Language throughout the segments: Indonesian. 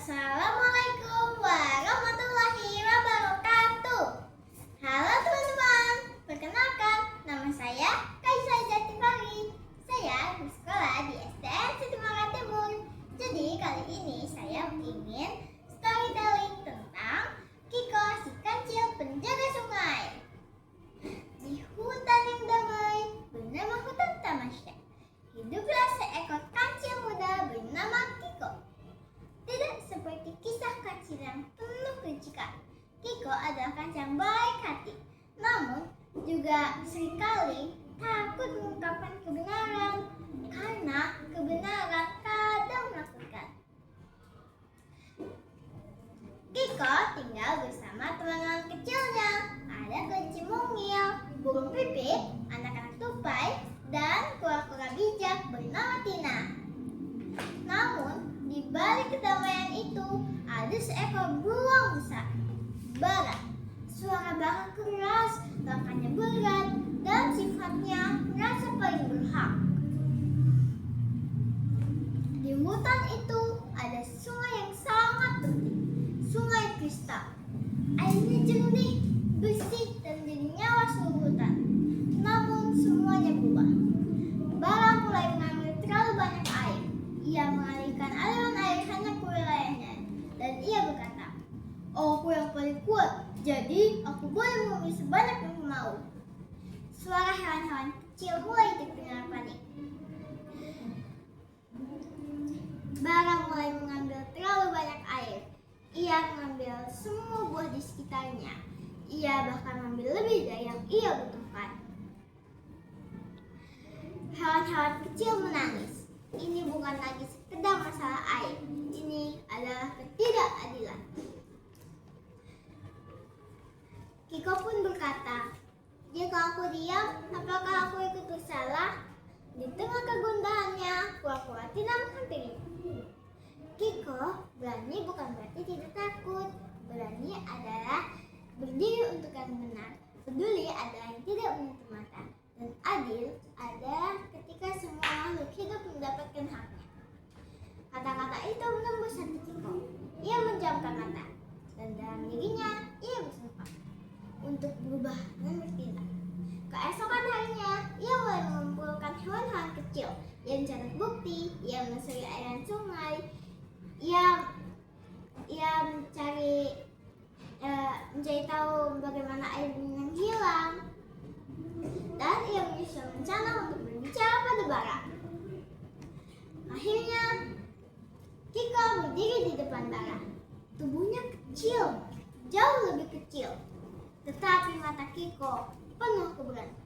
Assalamualaikum warahmatullahi wabarakatuh. Halo teman-teman, perkenalkan nama saya Kaisa Jatifari. Saya bersekolah di STN Sitimangga Timur. Jadi kali ini saya ingin storytelling tentang Kiko si kancil penjaga sungai. Di hutan yang damai bernama hutan tamasya, hiduplah seekor kancil muda bernama Kiko. Tidak seperti kisah kancil yang penuh kejutan, Kiko adalah kancil yang baik hati, namun juga seringkali takut mengungkapkan kebenaran karena kebenaran kadang menakutkan. Kiko tinggal bersama teman-teman kecilnya. Ada kelinci mungil, burung pipit, anak-anak tupai, dan kura-kura bijak bernama Tina. Namun, di balik kedamaian itu ada seekor beruang besar, Bara. Suara Bara keras, langkahnya berat, dan sifatnya merasa paling berhak. Di hutan itu ada sungai yang sangat penting, Sungai Kristal. Airnya jernih, bersih, dan menjadi nyawa seluruh hutan. Namun semuanya berubah. Bara mulai mengambil terlalu banyak air. Ia mengalihkan aliran air hanya ke wilayahnya, dan ia berkata, "Aku yang paling kuat, jadi aku boleh mengambil sebanyak yang aku mau." Suara hewan-hewan kecil mulai terdengar panik. Bara mulai mengambil terlalu banyak air. Ia mengambil semua buah di sekitarnya. Ia bahkan mengambil lebih dari yang ia butuhkan. Hewan-hewan kecil menangis. Ini bukan lagi sekedar masalah air. Ini adalah ketidakadilan. Kiko pun berkata, "Jika aku diam, apakah aku ikut bersalah?" Di tengah kegundahannya, kura-kura tidak menghampiri. Kiko berani bukan berarti tidak takut. Berani adalah berdiri untuk yang benar. Peduli adalah yang tidak menutup mata. Dan adil adalah ketika semua makhluk hidup mendapatkan haknya. Kata-kata itu menembus hati Kiko. Ia menjamkan mata, dan dalam dirinya ia bersumpah untuk berubah dan bertindak. Keesokan harinya, ia mulai mengumpulkan hewan-hewan kecil. Ia mencari bukti, ia menyusuri aliran sungai, ia mencari tahu bagaimana air yang hilang, dan ia menyusun rencana untuk berbicara pada Bara. Akhirnya, Kiko berdiri di depan Bara. Tubuhnya kecil, jauh lebih kecil, tetapi mata Kiko penuh keberanian.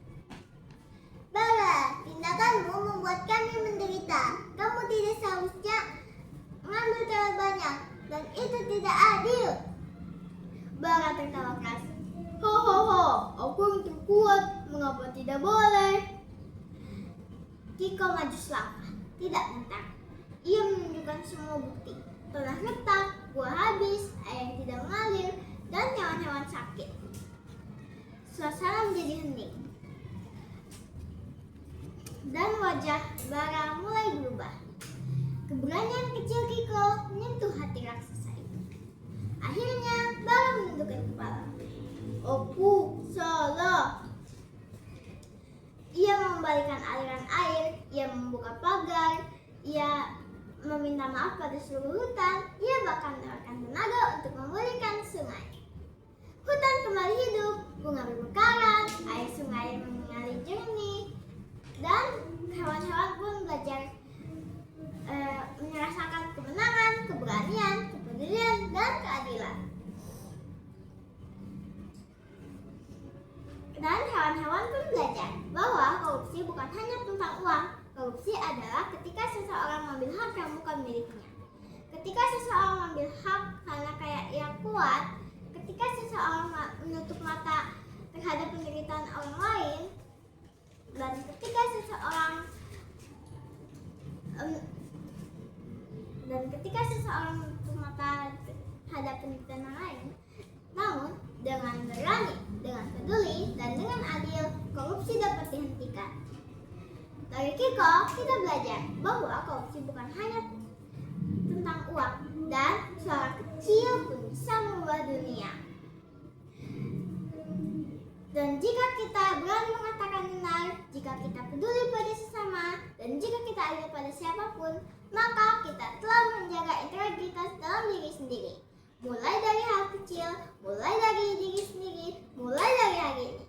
"Bara, tindakanmu membuat kami menderita. Kamu tidak seharusnya mengambil terlalu banyak, dan itu tidak adil." Bara tertawa keras. "Ho, aku yang terkuat, mengapa tidak boleh?" Kiko maju selangkah, tidak menentang. Ia menunjukkan semua bukti. Tanah retak, buah habis, air yang tidak mengalir, dan hewan-hewan sakit. Suasana menjadi hening, dan wajah Bara mulai berubah. Keberanian kecil Kiko menyentuh hati raksasa itu. Akhirnya Bara menundukkan kepala. "Aku salah." Ia mengembalikan aliran air, ia membuka pagar, ia meminta maaf pada seluruh hutan, ia bahkan menawarkan tenaga untuk memulihkan sungai. Hutan kembali hidup, bunga bermekaran, air sungai mengalir jernih, dan hewan-hewan pun belajar merasakan kemenangan, keberanian, kepedulian, dan keadilan. Dan hewan-hewan pun belajar bahwa korupsi bukan hanya tentang uang. Korupsi adalah ketika seseorang mengambil hak yang bukan miliknya. Ketika seseorang mengambil hak karena kayak ia kuat, ketika seseorang menutup mata terhadap penderitaan orang lain, dan ketika seseorang menutup mata terhadap penderitaan orang lain, namun dengan berani, dengan peduli, dan dengan adil, korupsi dapat dihentikan. Dari Kiko, kita belajar bahwa korupsi bukan hanya tentang uang, dan Dan jika kita berani mengatakan benar, jika kita peduli pada sesama, dan jika kita adil pada siapapun, maka kita telah menjaga integritas dalam diri sendiri. Mulai dari hal kecil, mulai dari diri sendiri, mulai dari hari ini.